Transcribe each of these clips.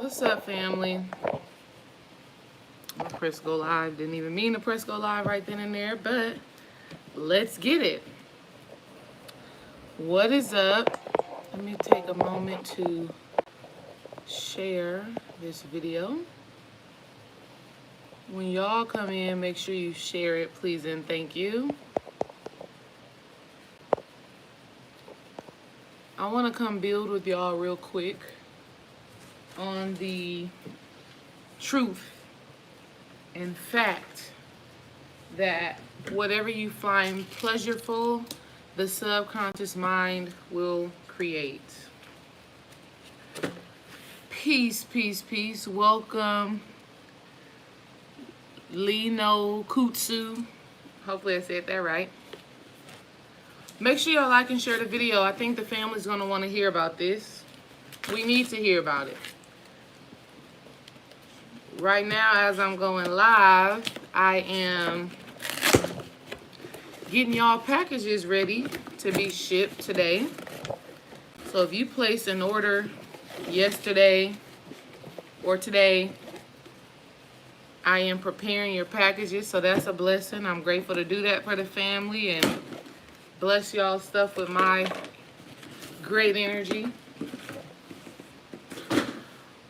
What's up, family? I press go live. Didn't even mean to press go live right then and there, but let's get it. What is up? Let me take a moment to share this video. When y'all come in, make sure you share it, please and thank you. I want to come build with y'all real quick on the truth and fact that whatever you find pleasureful, the subconscious mind will create. Peace, peace, peace. Welcome, Lino Kutsu. Hopefully I said that right. Make sure y'all like and share the video. I think the family's going to want to hear about this. We need to hear about it. Right now, as I'm going live, I am getting y'all packages ready to be shipped today. So if you placed an order yesterday or today, I am preparing your packages, so that's a blessing. I'm grateful to do that for the family and bless y'all stuff with my great energy.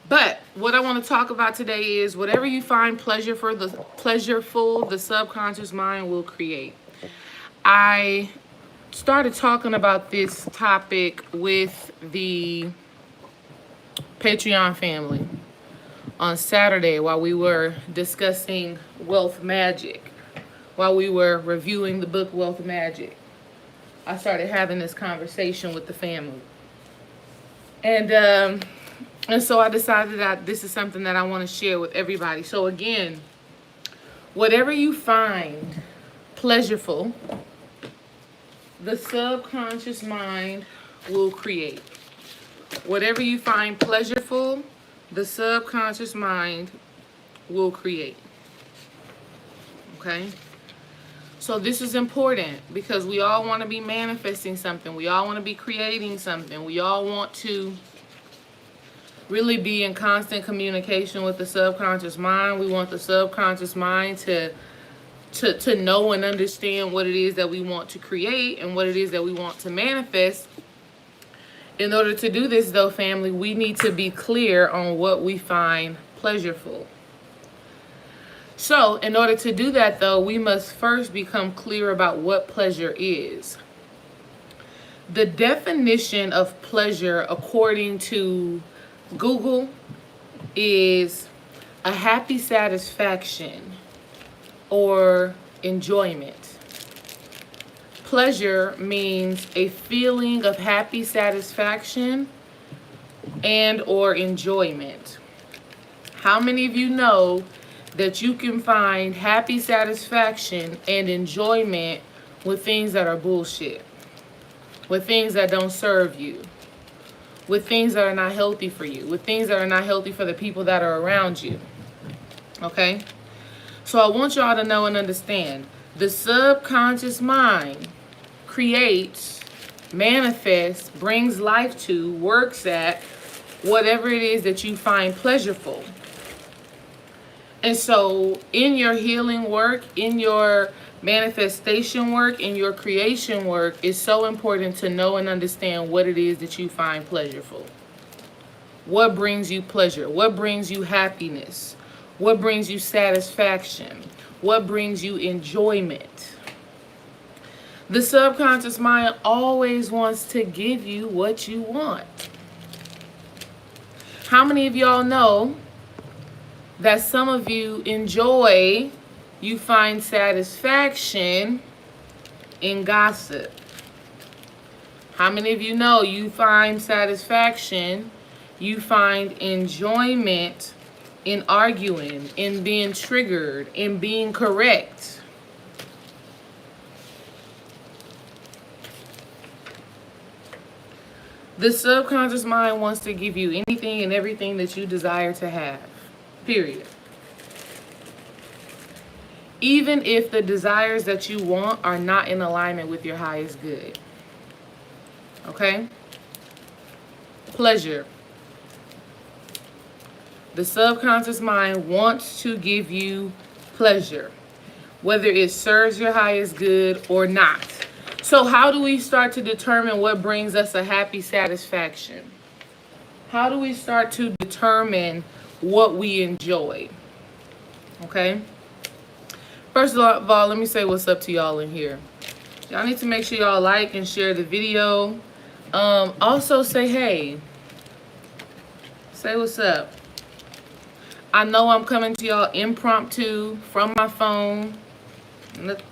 But what I want to talk about today is whatever you find pleasureful, the subconscious mind will create. I started talking about this topic with the Patreon family on Saturday while we were discussing wealth magic, while we were reviewing the book Wealth Magic. I started having this conversation with the family. And so I decided that this is something that I want to share with everybody. So again, whatever you find pleasureful, the subconscious mind will create. Whatever you find pleasureful, the subconscious mind will create. Okay? So this is important because we all want to be manifesting something. We all want to be creating something. We all want to really be in constant communication with the subconscious mind. We want the subconscious mind to know and understand what it is that we want to create and what it is that we want to manifest. In order to do this, though, family, we need to be clear on what we find pleasureful. So, in order to do that, though, we must first become clear about what pleasure is. The definition of pleasure, according to Google, is a happy satisfaction or enjoyment. Pleasure means a feeling of happy satisfaction and or enjoyment. How many of you know that you can find happy satisfaction and enjoyment with things that are bullshit, with things that don't serve you, with things that are not healthy for you, with things that are not healthy for the people that are around you? Okay? So I want y'all to know and understand, the subconscious mind creates, manifests, brings life to, works at whatever it is that you find pleasureful. And so in your healing work, in your manifestation work, in your creation work, it's so important to know and understand what it is that you find pleasureful. What brings you pleasure? What brings you happiness? What brings you satisfaction? What brings you enjoyment? The subconscious mind always wants to give you what you want. How many of y'all know that some of you enjoy, you find satisfaction in gossip? How many of you know you find satisfaction, you find enjoyment in arguing, in being triggered, in being correct? The subconscious mind wants to give you anything and everything that you desire to have. Period. Even if the desires that you want are not in alignment with your highest good. Okay? Pleasure. The subconscious mind wants to give you pleasure, whether it serves your highest good or not. So how do we start to determine what brings us a happy satisfaction? How do we start to determine what we enjoy? Okay? First of all, let me say what's up to y'all in here. Y'all need to make sure y'all like and share the video. Also say hey. Say what's up. I know I'm coming to y'all impromptu from my phone.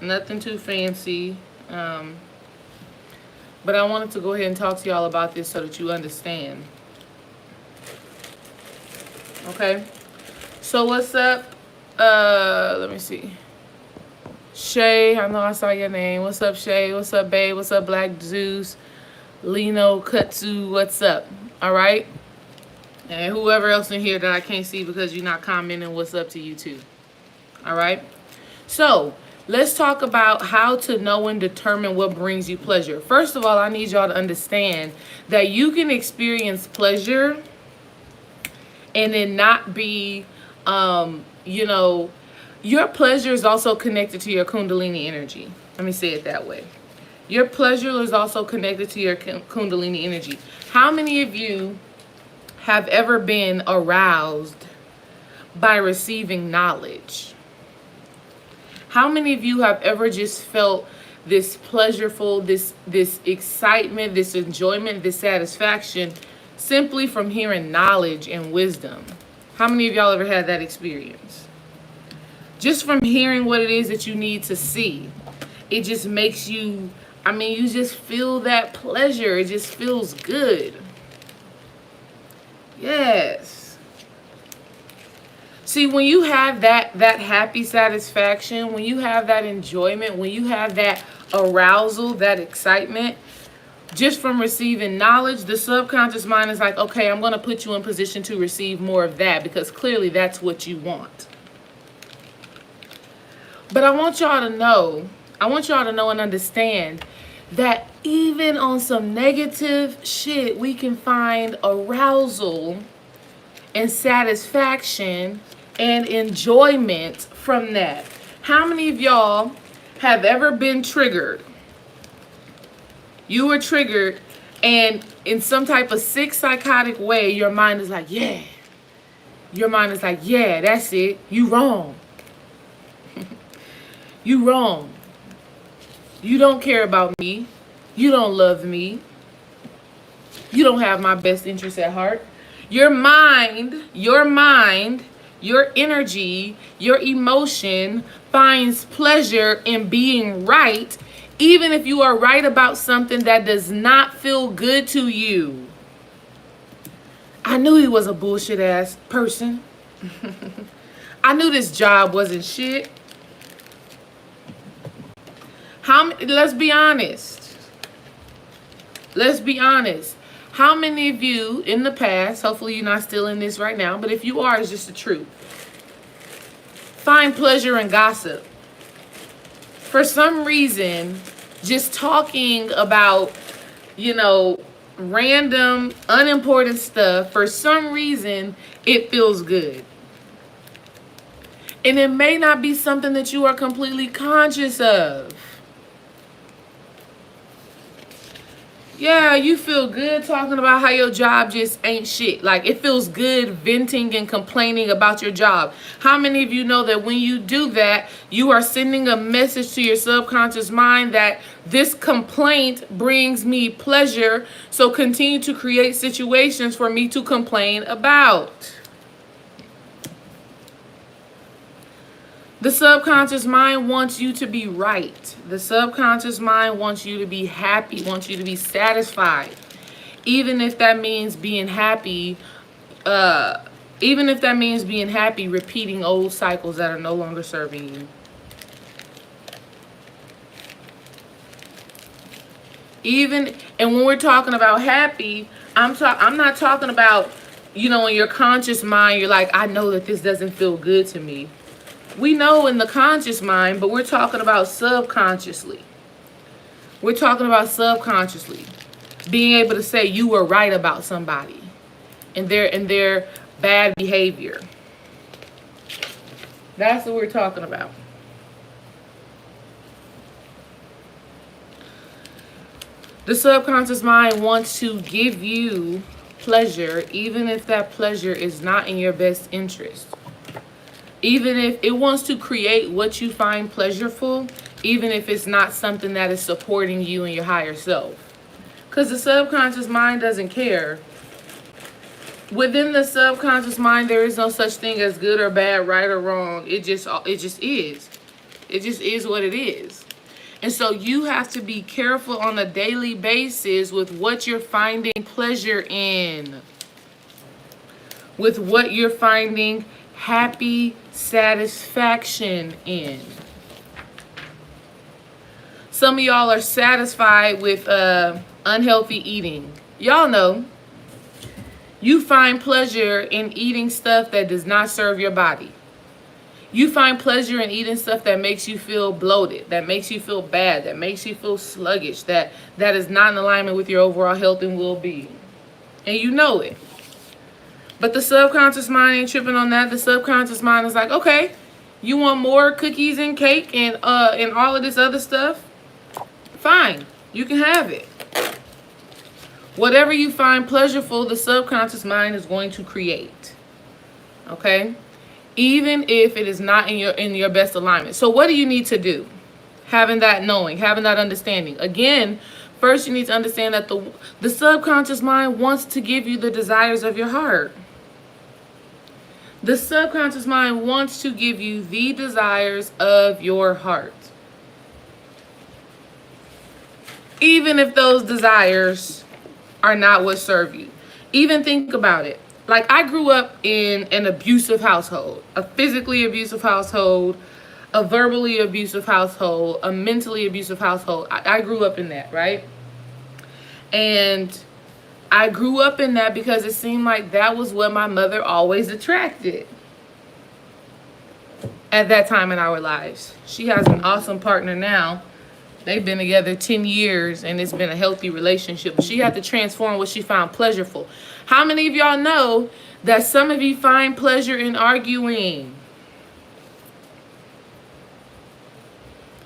Nothing too fancy. But I wanted to go ahead and talk to y'all about this so that you understand. Okay? So what's up? Let me see. Shay, I know I saw your name. What's up, Shay? What's up, babe? What's up, Black Zeus? Lino Kutsu, what's up? All right? And whoever else in here that I can't see because you're not commenting, what's up to you too. All right? So, let's talk about how to know and determine what brings you pleasure. First of all, I need y'all to understand that you can experience pleasure and then not be, your pleasure is also connected to your Kundalini energy. Let me say it that way. Your pleasure is also connected to your Kundalini energy. How many of you have ever been aroused by receiving knowledge? How many of you have ever just felt this pleasureful, this excitement, this enjoyment, this satisfaction simply from hearing knowledge and wisdom? How many of y'all ever had that experience? Just from hearing what it is that you need to see. It just makes you, you just feel that pleasure. It just feels good. Yes. See, when you have that happy satisfaction, when you have that enjoyment, when you have that arousal, that excitement, just from receiving knowledge, the subconscious mind is like, okay, I'm going to put you in position to receive more of that because clearly that's what you want. But I want y'all to know and understand that even on some negative shit, we can find arousal and satisfaction and enjoyment from that. How many of y'all have ever been triggered? You were triggered, and in some type of sick, psychotic way, your mind is like, yeah. Your mind is like, yeah, that's it. You wrong. You wrong. You don't care about me. You don't love me. You don't have my best interest at heart. Your mind, your energy, your emotion finds pleasure in being right, even if you are right about something that does not feel good to you. I knew he was a bullshit ass person. I knew this job wasn't shit. Let's be honest. Let's be honest. How many of you in the past, hopefully you're not still in this right now, but if you are, it's just the truth, find pleasure in gossip? For some reason, just talking about, random, unimportant stuff, for some reason, it feels good. And it may not be something that you are completely conscious of. Yeah, you feel good talking about how your job just ain't shit. Like, it feels good venting and complaining about your job. How many of you know that when you do that, you are sending a message to your subconscious mind that this complaint brings me pleasure, so continue to create situations for me to complain about? The subconscious mind wants you to be right. The subconscious mind wants you to be happy, wants you to be satisfied. Even if that means being happy, repeating old cycles that are no longer serving you. And when we're talking about happy, I'm not talking about, in your conscious mind, you're like, I know that this doesn't feel good to me. We know in the conscious mind, but we're talking about subconsciously. We're talking about subconsciously being able to say you were right about somebody, and their bad behavior. That's what we're talking about. The subconscious mind wants to give you pleasure, even if that pleasure is not in your best interest. Even if it wants to create what you find pleasureful, even if it's not something that is supporting you and your higher self. Because the subconscious mind doesn't care. Within the subconscious mind, there is no such thing as good or bad, right or wrong. It just is. It just is what it is. And so you have to be careful on a daily basis with what you're finding pleasure in. With what you're finding happy satisfaction in. Some of y'all are satisfied with unhealthy eating. Y'all know. You find pleasure in eating stuff that does not serve your body. You find pleasure in eating stuff that makes you feel bloated, that makes you feel bad, that makes you feel sluggish, that is not in alignment with your overall health and well-being. And you know it. But the subconscious mind ain't tripping on that. The subconscious mind is like, okay, you want more cookies and cake and all of this other stuff? Fine, you can have it. Whatever you find pleasureful, the subconscious mind is going to create. Okay? Even if it is not in your best alignment. So what do you need to do? Having that knowing, having that understanding. Again, first you need to understand that the subconscious mind wants to give you the desires of your heart. The subconscious mind wants to give you the desires of your heart. Even if those desires are not what serve you. Even think about it. Like, I grew up in an abusive household, a physically abusive household, a verbally abusive household, a mentally abusive household. I grew up in that, right? And I grew up in that because it seemed like that was what my mother always attracted at that time in our lives. She has an awesome partner now. They've been together 10 years and it's been a healthy relationship. But she had to transform what she found pleasureful. How many of y'all know that some of you find pleasure in arguing?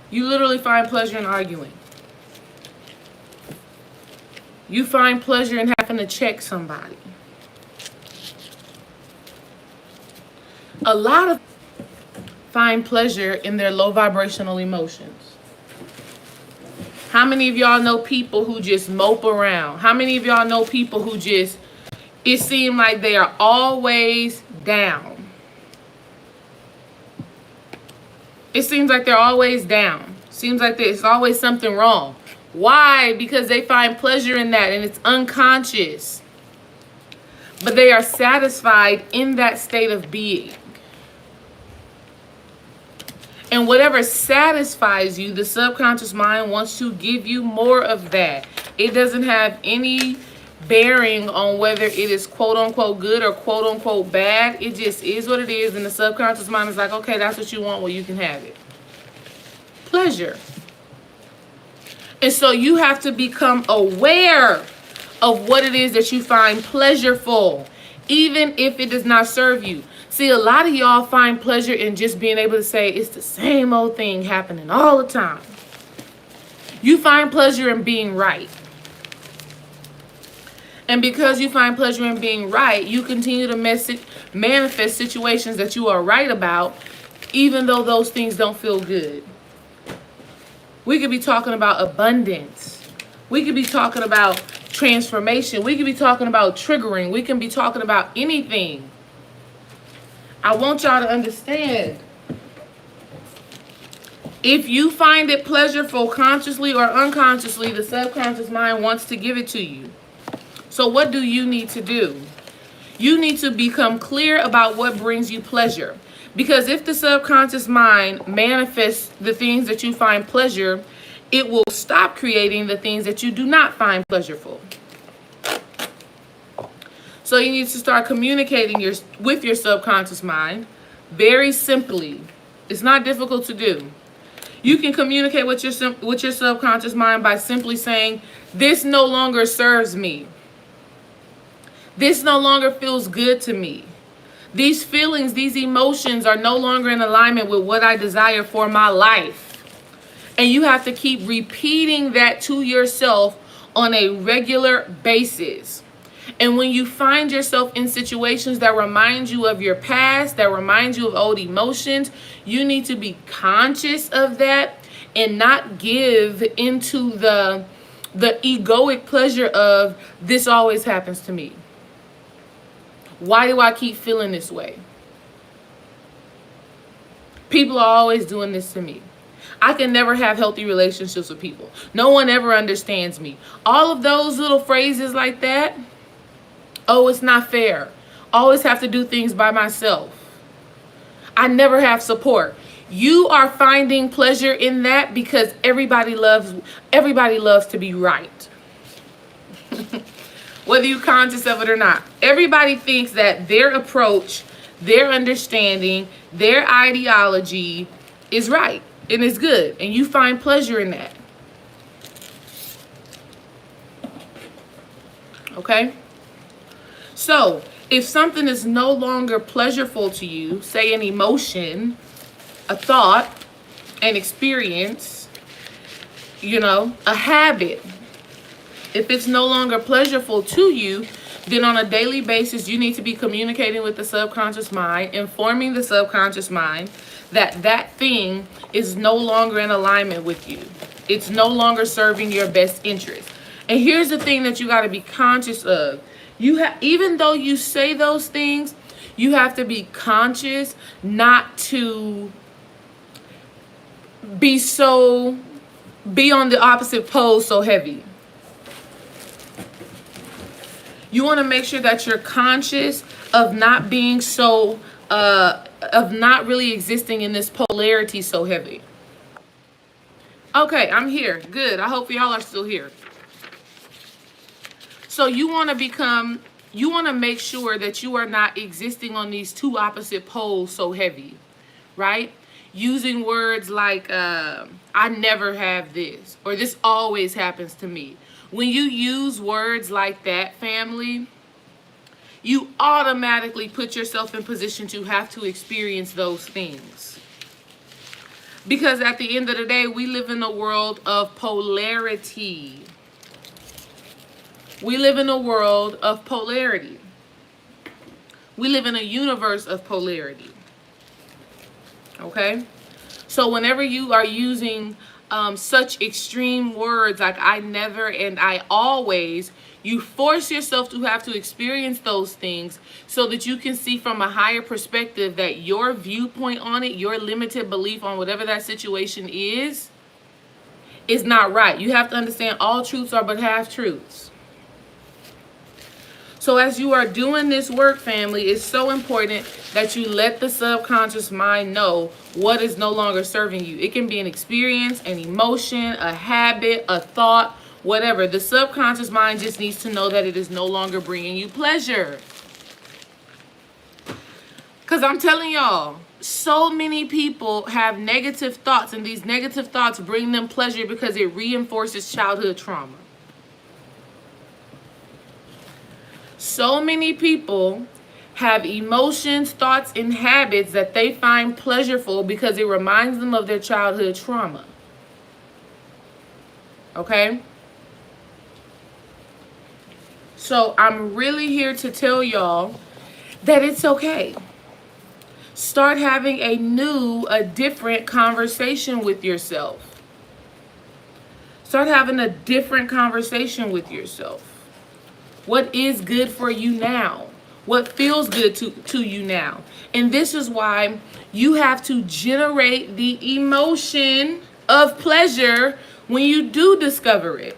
You literally find pleasure in arguing. You find pleasure in having to check somebody. A lot of find pleasure in their low vibrational emotions. How many of y'all know people who just mope around? How many of y'all know people who just, it seems like they are always down? It seems like they're always down. Seems like there's always something wrong. Why? Because they find pleasure in that and it's unconscious. But they are satisfied in that state of being. And whatever satisfies you, the subconscious mind wants to give you more of that. It doesn't have any bearing on whether it is quote unquote good or quote unquote bad. It just is what it is. And the subconscious mind is like, okay, that's what you want. Well, you can have it. Pleasure. And so you have to become aware of what it is that you find pleasureful, even if it does not serve you. See, a lot of y'all find pleasure in just being able to say it's the same old thing happening all the time. You find pleasure in being right. And because you find pleasure in being right, you continue to manifest situations that you are right about, even though those things don't feel good. We could be talking about abundance. We could be talking about transformation. We could be talking about triggering. We can be talking about anything. I want y'all to understand, if you find it pleasureful consciously or unconsciously, the subconscious mind wants to give it to you. So what do you need to do? You need to become clear about what brings you pleasure. Because if the subconscious mind manifests the things that you find pleasure, it will stop creating the things that you do not find pleasureful. So you need to start communicating with your subconscious mind very simply. It's not difficult to do. You can communicate with your subconscious mind by simply saying, this no longer serves me. This no longer feels good to me. These feelings, these emotions are no longer in alignment with what I desire for my life. And you have to keep repeating that to yourself on a regular basis. And when you find yourself in situations that remind you of your past, that remind you of old emotions, you need to be conscious of that and not give into the egoic pleasure of this always happens to me. Why do I keep feeling this way? People are always doing this to me. I can never have healthy relationships with people. No one ever understands me. All of those little phrases like that. Oh, it's not fair. Always have to do things by myself. I never have support. You are finding pleasure in that because everybody loves to be right. Whether you're conscious of it or not. Everybody thinks that their approach, their understanding, their ideology is right and is good. And you find pleasure in that. Okay? So, if something is no longer pleasureful to you, say an emotion, a thought, an experience, a habit, if it's no longer pleasureful to you, then on a daily basis, you need to be communicating with the subconscious mind, informing the subconscious mind that that thing is no longer in alignment with you. It's no longer serving your best interest. And here's the thing that you got to be conscious of. Even though you say those things, you have to be conscious not to be on the opposite pole so heavy. You want to make sure that you're conscious of not being of not really existing in this polarity so heavy. Okay, I'm here. Good. I hope y'all are still here. So you want to make sure that you are not existing on these two opposite poles so heavy, right? Using words like, I never have this, or this always happens to me. When you use words like that, family, you automatically put yourself in position to have to experience those things. Because at the end of the day, we live in a world of polarity. We live in a world of polarity. We live in a universe of polarity. Okay? So whenever you are using such extreme words like I never and I always, you force yourself to have to experience those things so that you can see from a higher perspective that your viewpoint on it, your limited belief on whatever that situation is not right. You have to understand all truths are but half truths. So as you are doing this work, family, it's so important that you let the subconscious mind know what is no longer serving you. It can be an experience, an emotion, a habit, a thought, whatever. The subconscious mind just needs to know that it is no longer bringing you pleasure. Because I'm telling y'all, so many people have negative thoughts, and these negative thoughts bring them pleasure because it reinforces childhood trauma. So many people have emotions, thoughts, and habits that they find pleasureful because it reminds them of their childhood trauma. Okay? So I'm really here to tell y'all that it's okay. Start having a different conversation with yourself. Start having a different conversation with yourself. What is good for you now? What feels good to you now? And this is why you have to generate the emotion of pleasure when you do discover it.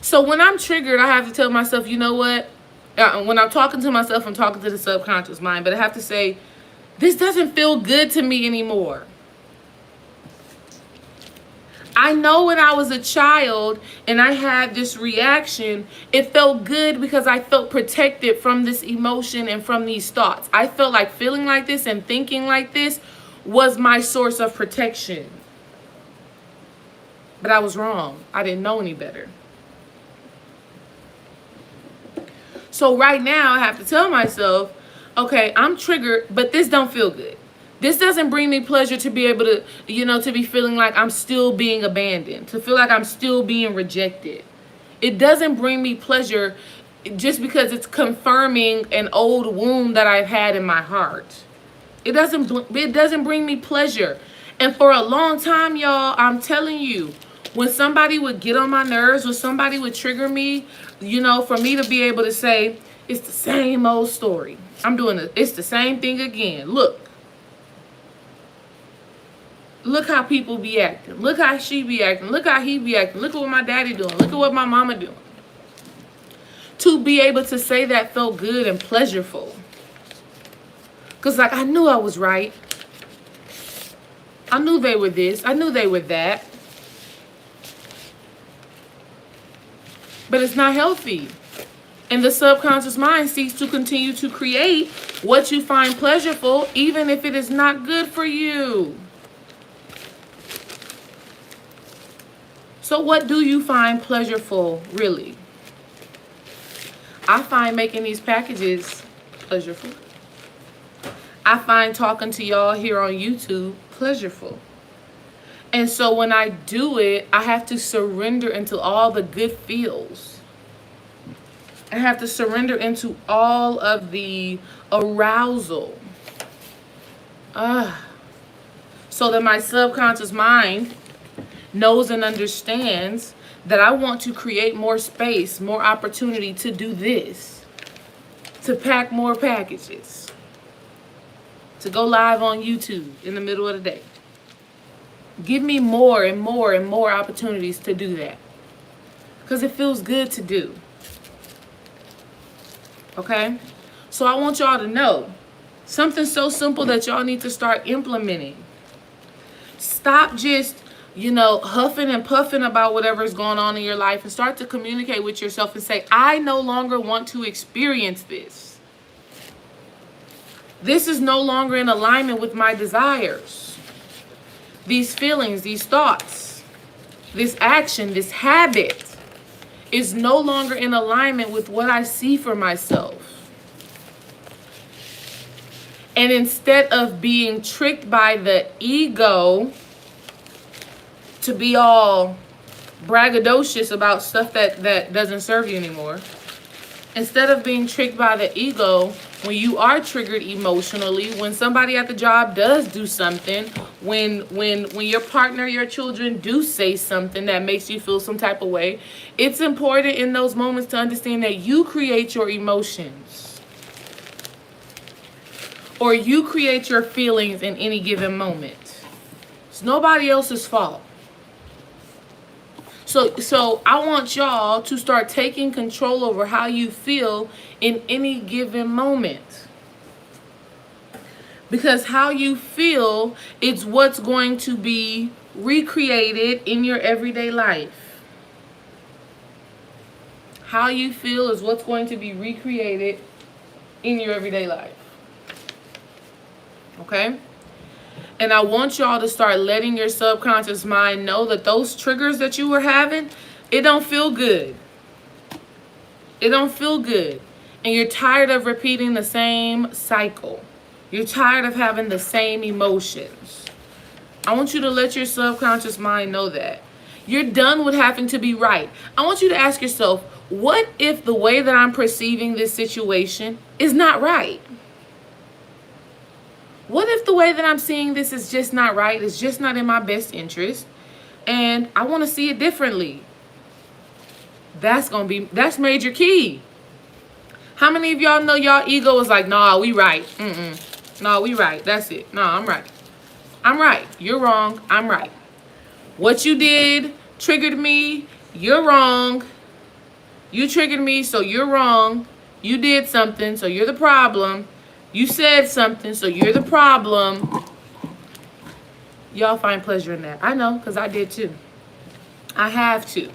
So when I'm triggered, I have to tell myself, you know what? When I'm talking to myself, I'm talking to the subconscious mind, but I have to say, this doesn't feel good to me anymore. I know when I was a child and I had this reaction, it felt good because I felt protected from this emotion and from these thoughts. I felt like feeling like this and thinking like this was my source of protection. But I was wrong. I didn't know any better. So right now I have to tell myself, okay, I'm triggered, but this don't feel good. This doesn't bring me pleasure to be able to, to be feeling like I'm still being abandoned, to feel like I'm still being rejected. It doesn't bring me pleasure just because it's confirming an old wound that I've had in my heart. It doesn't bring me pleasure. And for a long time, y'all, I'm telling you, when somebody would get on my nerves, when somebody would trigger me, for me to be able to say, it's the same old story. I'm doing it. It's the same thing again. Look how people be acting. Look how she be acting. Look how he be acting. Look at what my daddy doing. Look at what my mama doing. To be able to say that felt good and pleasureful. Because, I knew I was right. I knew they were this. I knew they were that. But it's not healthy. And the subconscious mind seeks to continue to create what you find pleasurable, even if it is not good for you. So what do you find pleasurable, really? I find making these packages pleasurable. I find talking to y'all here on YouTube pleasurable. And so when I do it, I have to surrender into all the good feels. I have to surrender into all of the arousal. So that my subconscious mind knows and understands that I want to create more space, more opportunity to do this, to pack more packages, to go live on YouTube in the middle of the day. Give me more and more and more opportunities to do that, because it feels good to do. Okay? So I want y'all to know something so simple that y'all need to start implementing. Stop just huffing and puffing about whatever's going on in your life, and start to communicate with yourself and say, I no longer want to experience this. This is no longer in alignment with my desires. These feelings, these thoughts, this action, this habit is no longer in alignment with what I see for myself. And instead of being tricked by the ego to be all braggadocious about stuff that doesn't serve you anymore. Instead of being tricked by the ego, when you are triggered emotionally, when somebody at the job does do something, when your partner, your children do say something that makes you feel some type of way, it's important in those moments to understand that you create your emotions. Or you create your feelings in any given moment. It's nobody else's fault. So I want y'all to start taking control over how you feel in any given moment. Because how you feel is what's going to be recreated in your everyday life. How you feel is what's going to be recreated in your everyday life. Okay? And I want y'all to start letting your subconscious mind know that those triggers that you were having, it don't feel good. It don't feel good. And you're tired of repeating the same cycle. You're tired of having the same emotions. I want you to let your subconscious mind know that. You're done with having to be right. I want you to ask yourself, what if the way that I'm perceiving this situation is not right? What if the way that I'm seeing this is just not right? It's just not in my best interest. And I want to see it differently. That's major key. How many of y'all know y'all ego is like, nah, we right. Nah, we right. That's it. Nah, I'm right. I'm right. You're wrong. I'm right. What you did triggered me. You're wrong. You triggered me, so you're wrong. You did something, so you're the problem. You said something, so you're the problem. Y'all find pleasure in that. I know, because I did too. I have to.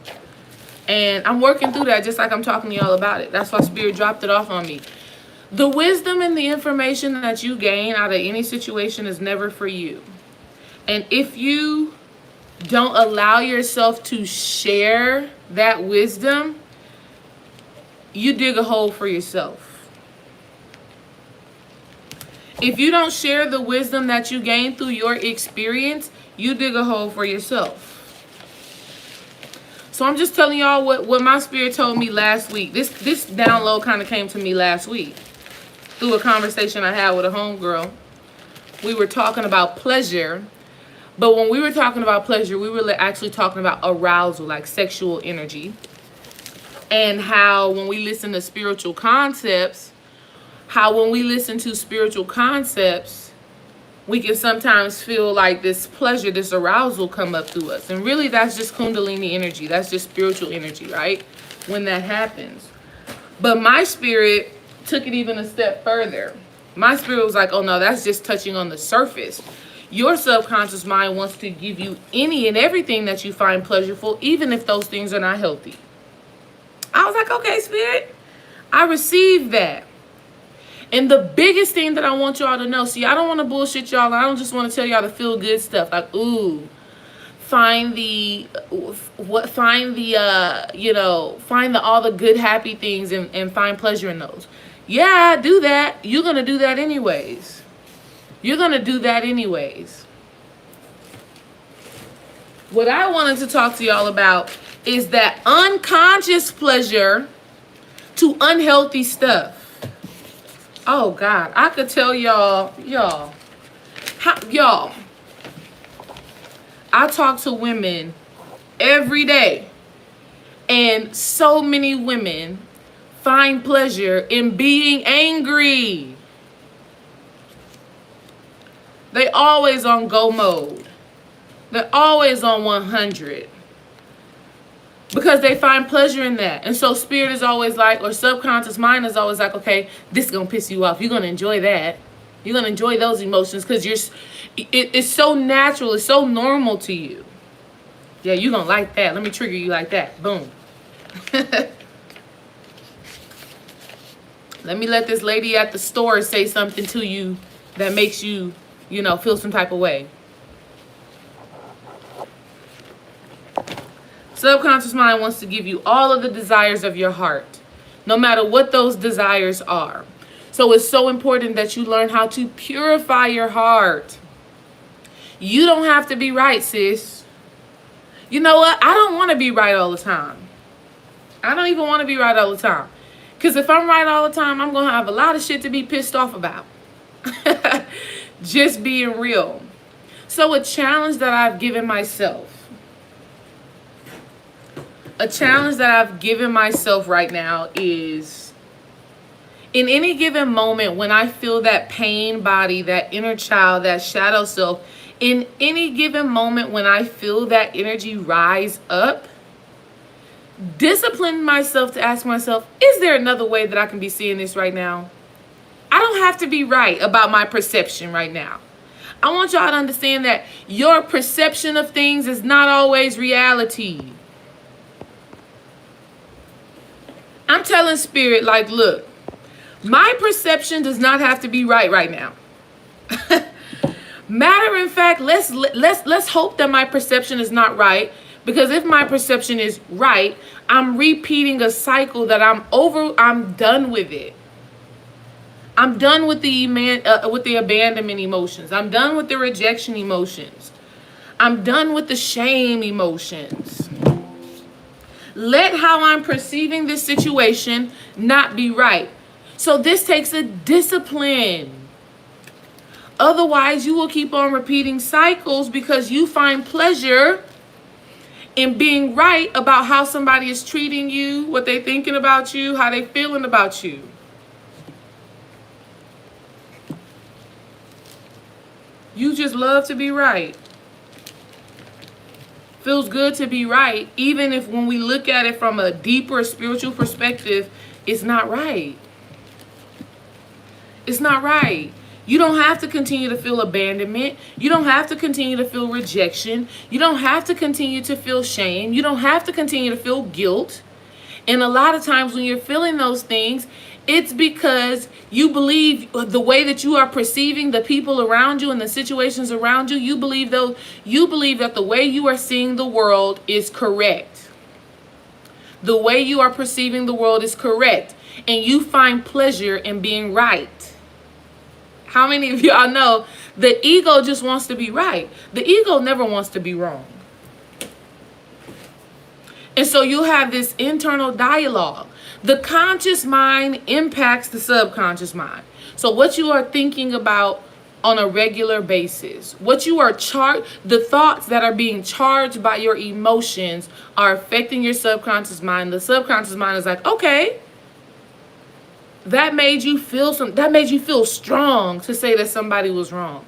And I'm working through that just like I'm talking to y'all about it. That's why Spirit dropped it off on me. The wisdom and the information that you gain out of any situation is never for you. And if you don't allow yourself to share that wisdom, you dig a hole for yourself. If you don't share the wisdom that you gain through your experience, you dig a hole for yourself. So I'm just telling y'all what my spirit told me last week. This download kind of came to me last week through a conversation I had with a homegirl. We were talking about pleasure. But when we were talking about pleasure, we were actually talking about arousal, like sexual energy. And how when we listen to spiritual concepts, we can sometimes feel like this pleasure, this arousal come up through us. And really, that's just Kundalini energy. That's just spiritual energy, right? When that happens. But my spirit took it even a step further. My spirit was like, oh no, that's just touching on the surface. Your subconscious mind wants to give you any and everything that you find pleasurable, even if those things are not healthy. I was like, okay, spirit, I received that. And the biggest thing that I want y'all to know, see, I don't want to bullshit y'all. I don't just want to tell y'all the feel good stuff. Like, ooh, find all the good, happy things and find pleasure in those. Yeah, do that. You're going to do that anyways. What I wanted to talk to y'all about is that unconscious pleasure to unhealthy stuff. Oh God, I could tell y'all, I talk to women every day, and so many women find pleasure in being angry. They always on go mode. They're always on 100. Because they find pleasure in that. And so spirit is always like, or subconscious mind is always like, okay, this is going to piss you off. You're going to enjoy that. You're going to enjoy those emotions because it's so natural. It's so normal to you. Yeah, you're going to like that. Let me trigger you like that. Boom. Let me let this lady at the store say something to you that makes you, feel some type of way. Subconscious mind wants to give you all of the desires of your heart, no matter what those desires are. So it's so important that you learn how to purify your heart. You don't have to be right, sis. You know what? I don't want to be right all the time. I don't even want to be right all the time. Because if I'm right all the time, I'm going to have a lot of shit to be pissed off about. Just being real. So a challenge that I've given myself. Right now is, in any given moment when I feel that pain body, that inner child, that shadow self, in any given moment when I feel that energy rise up, discipline myself to ask myself, is there another way that I can be seeing this right now? I don't have to be right about my perception right now. I want y'all to understand that your perception of things is not always reality. I'm telling spirit, like, look, my perception does not have to be right now. Matter of fact, let's hope that my perception is not right, because if my perception is right, I'm repeating a cycle that I'm done with it. I'm done with the abandonment emotions. I'm done with the rejection emotions. I'm done with the shame emotions. Let how I'm perceiving this situation not be right. So this takes a discipline. Otherwise, you will keep on repeating cycles because you find pleasure in being right about how somebody is treating you, what they're thinking about you, how they're feeling about you. You just love to be right. Feels good to be right, even if when we look at it from a deeper spiritual perspective, it's not right. It's not right. You don't have to continue to feel abandonment. You don't have to continue to feel rejection. You don't have to continue to feel shame. You don't have to continue to feel guilt. And a lot of times when you're feeling those things, it's because you believe the way that you are perceiving the people around you and the situations around you, you believe that the way you are seeing the world is correct. The way you are perceiving the world is correct, and you find pleasure in being right. How many of y'all know the ego just wants to be right? The ego never wants to be wrong. And so you have this internal dialogue. The conscious mind impacts the subconscious mind. So what you are thinking about on a regular basis, what you are the thoughts that are being charged by your emotions are affecting your subconscious mind. The subconscious mind is like, okay, that made you feel strong to say that somebody was wrong.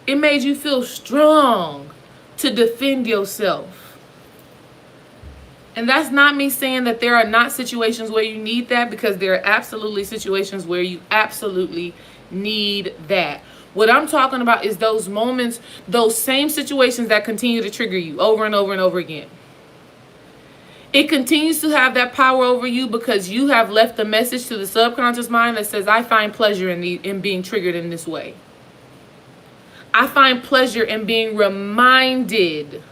It made you feel strong to defend yourself. And that's not me saying that there are not situations where you need that, because there are absolutely situations where you absolutely need that. What I'm talking about is those moments, those same situations that continue to trigger you over and over and over again. It continues to have that power over you because you have left a message to the subconscious mind that says, I find pleasure in being triggered in this way. I find pleasure in being reminded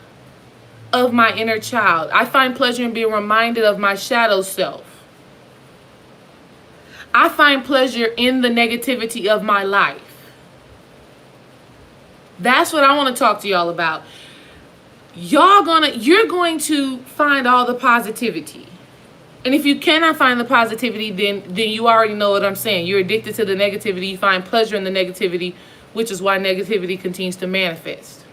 of my inner child. I find pleasure in being reminded of my shadow self. I find pleasure in the negativity of my life. That's what I want to talk to y'all about. You're going to find all the positivity. And if you cannot find the positivity, then you already know what I'm saying. You're addicted to the negativity. You find pleasure in the negativity, which is why negativity continues to manifest.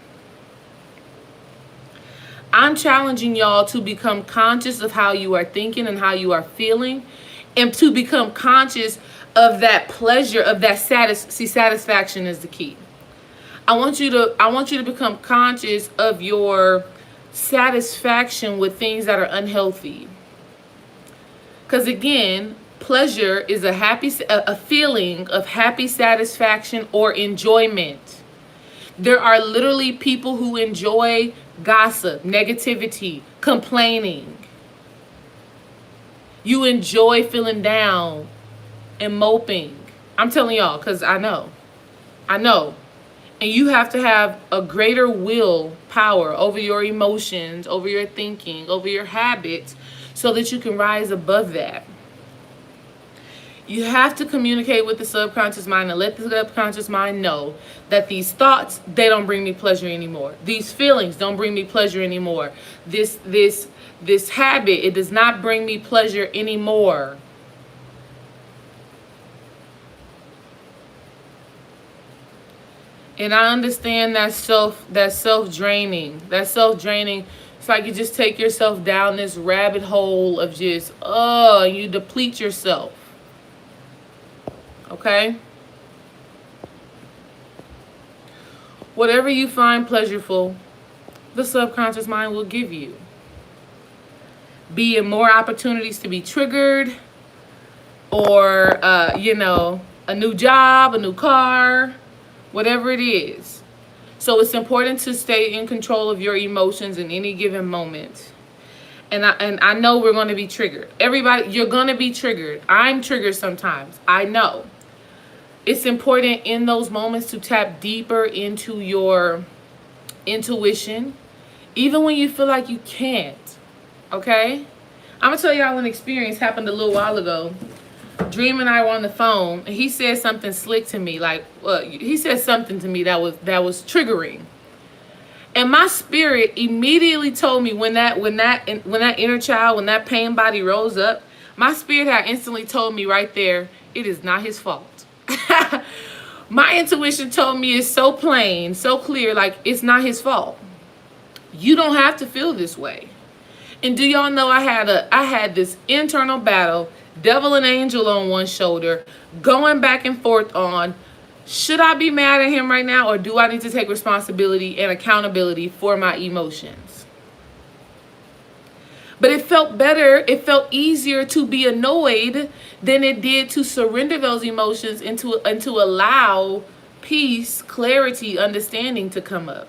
I'm challenging y'all to become conscious of how you are thinking and how you are feeling, and to become conscious of that pleasure, of that satisfaction is the key. I want you to become conscious of your satisfaction with things that are unhealthy. Because again, pleasure is a feeling of happy satisfaction or enjoyment. There are literally people who enjoy gossip, negativity, complaining. You enjoy feeling down and moping. I'm telling y'all, because I know. And you have to have a greater will power over your emotions, over your thinking, over your habits, so that you can rise above that. You have to communicate with the subconscious mind and let the subconscious mind know that these thoughts, they don't bring me pleasure anymore. These feelings don't bring me pleasure anymore. This habit, it does not bring me pleasure anymore. And I understand that's self-draining. That's self-draining. It's like you just take yourself down this rabbit hole of just, you deplete yourself. Okay? Whatever you find pleasureful, the subconscious mind will give you. Be it more opportunities to be triggered, or, a new job, a new car, whatever it is. So it's important to stay in control of your emotions in any given moment. And I know we're going to be triggered. Everybody, you're going to be triggered. I'm triggered sometimes. I know. It's important in those moments to tap deeper into your intuition, even when you feel like you can't. Okay? I'm going to tell y'all an experience happened a little while ago. Dream and I were on the phone, and he said something slick to me. He said something to me that was triggering. And my spirit immediately told me when that inner child, when that pain body rose up, my spirit had instantly told me right there, it is not his fault. My intuition told me it's so plain, so clear, like it's not his fault. You don't have to feel this way. And do y'all know I had this internal battle, devil and angel on one shoulder, going back and forth on, should I be mad at him right now, or do I need to take responsibility and accountability for my emotions? But it felt better, it felt easier to be annoyed than it did to surrender those emotions and to allow peace, clarity, understanding to come up.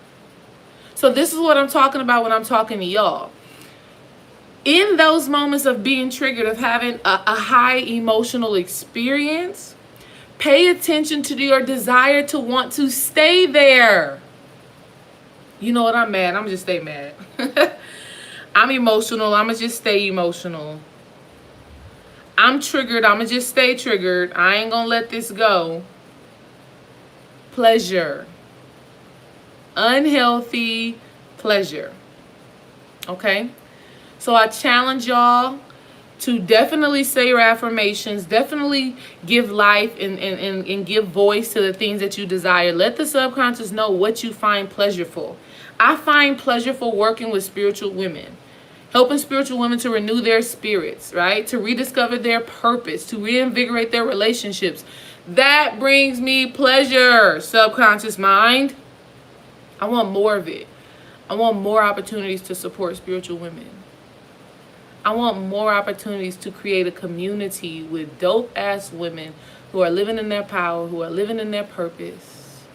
So this is what I'm talking about when I'm talking to y'all. In those moments of being triggered, of having a high emotional experience, pay attention to your desire to want to stay there. You know what? I'm mad. I'm just stay mad. I'm emotional. I'm going to just stay emotional. I'm triggered. I'm going to just stay triggered. I ain't going to let this go. Pleasure. Unhealthy pleasure. Okay? So I challenge y'all to definitely say your affirmations. Definitely give life and give voice to the things that you desire. Let the subconscious know what you find pleasureful. I find pleasureful working with spiritual women. Helping spiritual women to renew their spirits, right? To rediscover their purpose, to reinvigorate their relationships. That brings me pleasure, subconscious mind. I want more of it. I want more opportunities to support spiritual women. I want more opportunities to create a community with dope-ass women who are living in their power, who are living in their purpose.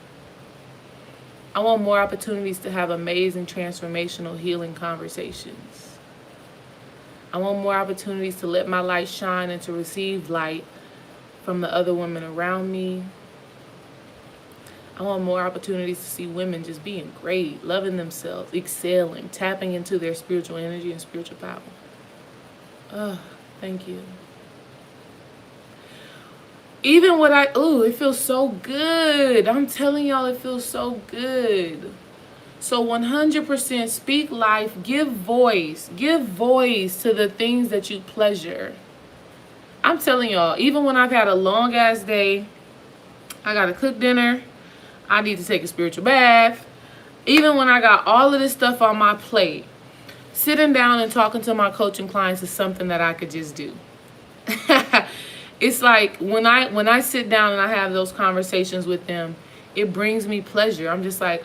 I want more opportunities to have amazing, transformational, healing conversations. I want more opportunities to let my light shine and to receive light from the other women around me. I want more opportunities to see women just being great, loving themselves, excelling, tapping into their spiritual energy and spiritual power. Oh, thank you. Even what it feels so good. I'm telling y'all, it feels so good. So 100% speak life, give voice to the things that you pleasure. I'm telling y'all, even when I've had a long ass day, I gotta cook dinner, I need to take a spiritual bath. Even when I got all of this stuff on my plate, sitting down and talking to my coaching clients is something that I could just do. It's like when I sit down and I have those conversations with them, it brings me pleasure. I'm just like,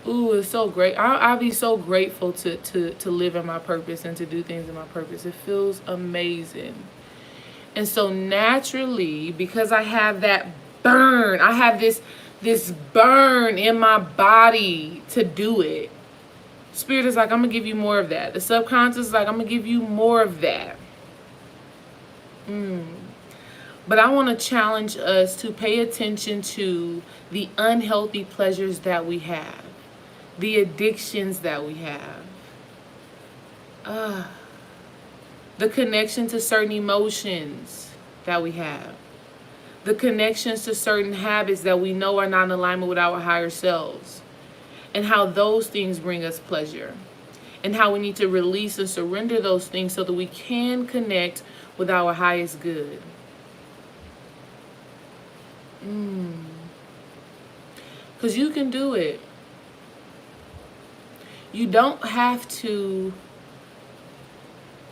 ooh, it's so great. I'll be so grateful to live in my purpose and to do things in my purpose. It feels amazing. And so naturally, because I have that burn, I have this burn in my body to do it. Spirit is like, I'm going to give you more of that. The subconscious is like, I'm going to give you more of that. But I want to challenge us to pay attention to the unhealthy pleasures that we have. The addictions that we have. The connection to certain emotions that we have. The connections to certain habits that we know are not in alignment with our higher selves. And how those things bring us pleasure. And how we need to release and surrender those things so that we can connect with our highest good. Because you can do it. You don't have to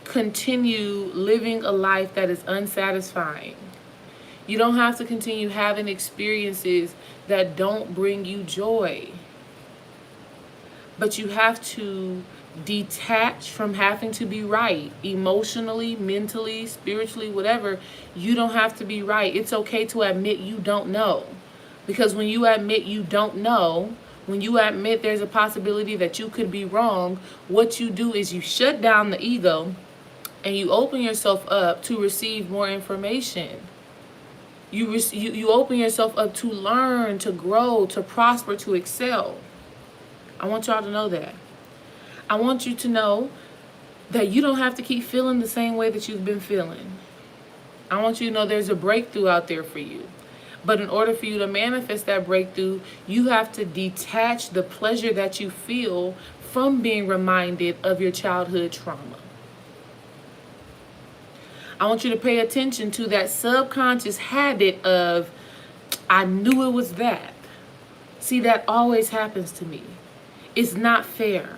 continue living a life that is unsatisfying. You don't have to continue having experiences that don't bring you joy. But you have to detach from having to be right. Emotionally, mentally, spiritually, whatever. You don't have to be right. It's okay to admit you don't know. Because when you admit you don't know, when you admit there's a possibility that you could be wrong, what you do is you shut down the ego and you open yourself up to receive more information. You open yourself up to learn, to grow, to prosper, to excel. I want y'all to know that. I want you to know that you don't have to keep feeling the same way that you've been feeling. I want you to know there's a breakthrough out there for you. But in order for you to manifest that breakthrough, you have to detach the pleasure that you feel from being reminded of your childhood trauma. I want you to pay attention to that subconscious habit of, I knew it was that. See, that always happens to me. It's not fair.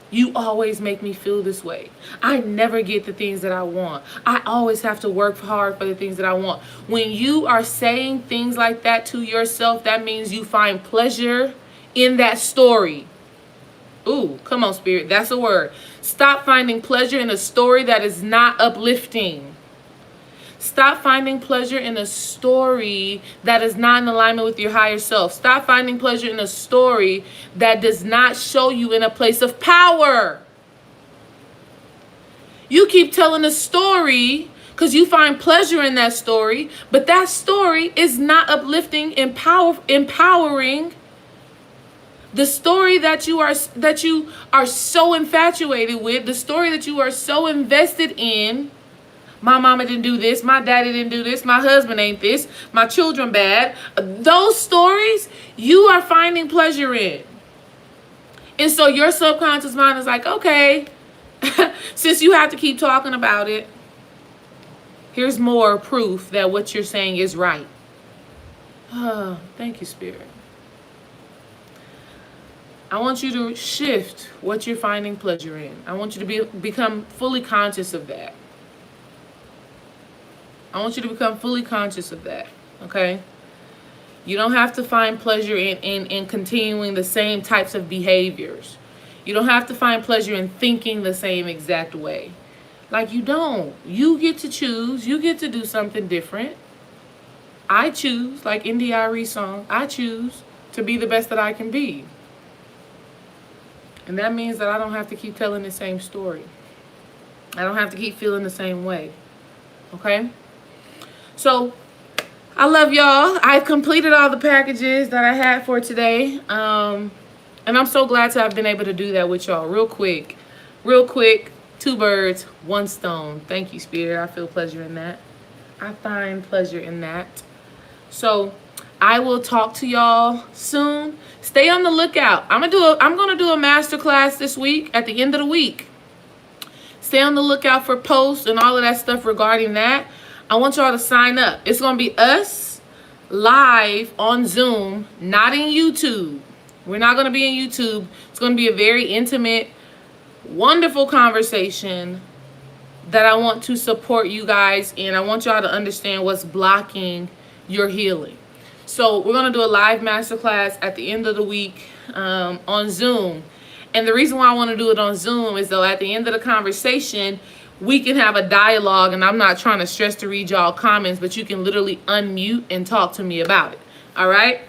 You always make me feel this way. I never get the things that I want. I always have to work hard for the things that I want. When you are saying things like that to yourself, that means you find pleasure in that story. Ooh, come on, Spirit. That's a word. Stop finding pleasure in a story that is not uplifting. Stop finding pleasure in a story that is not in alignment with your higher self. Stop finding pleasure in a story that does not show you in a place of power. You keep telling a story because you find pleasure in that story, but that story is not uplifting, empowering. The story that you are so infatuated with, the story that you are so invested in. My mama didn't do this, my daddy didn't do this, my husband ain't this, my children bad. Those stories you are finding pleasure in. And so your subconscious mind is like, okay, since you have to keep talking about it, here's more proof that what you're saying is right. Oh, thank you, Spirit. I want you to shift what you're finding pleasure in. I want you to become fully conscious of that. I want you to become fully conscious of that, okay? You don't have to find pleasure in continuing the same types of behaviors. You don't have to find pleasure in thinking the same exact way. Like, you don't. You get to choose. You get to do something different. I choose, like India.Arie's song, I choose to be the best that I can be. And that means that I don't have to keep telling the same story. I don't have to keep feeling the same way. Okay? So, I love y'all. I've completed all the packages that I had for today. And I'm so glad to have been able to do that with y'all real quick. Real quick. 2 birds, 1 stone. Thank you, Spirit. I feel pleasure in that. I find pleasure in that. So, I will talk to y'all soon. Stay on the lookout. I'm gonna do a masterclass this week at the end of the week. Stay on the lookout for posts and all of that stuff regarding that. I want y'all to sign up. It's gonna be us live on Zoom, not in YouTube. We're not gonna be in YouTube. It's gonna be a very intimate, wonderful conversation that I want to support you guys in. I want y'all to understand what's blocking your healing. So we're going to do a live masterclass at the end of the week on Zoom. And the reason why I want to do it on Zoom is, though, at the end of the conversation, we can have a dialogue. And I'm not trying to stress to read y'all comments, but you can literally unmute and talk to me about it. All right?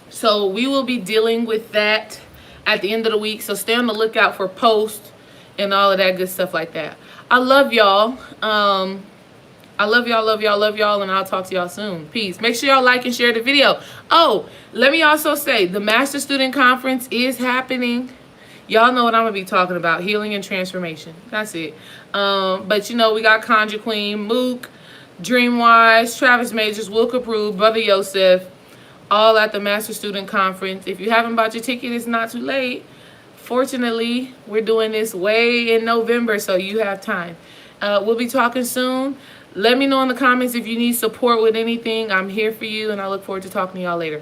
So we will be dealing with that at the end of the week. So stay on the lookout for posts and all of that good stuff like that. I love y'all. I love y'all, and I'll talk to y'all soon. Peace. Make sure y'all like and share the video. Oh, let me also say, the Master Student Conference is happening. Y'all know what I'm going to be talking about, healing and transformation. That's it. But, you know, we got Conjure Queen, Mook, Dreamwise, Travis Majors, Will Caprue, Brother Yosef, all at the Master Student Conference. If you haven't bought your ticket, it's not too late. Fortunately, we're doing this way in November, so you have time. We'll be talking soon. Let me know in the comments if you need support with anything. I'm here for you, and I look forward to talking to y'all later.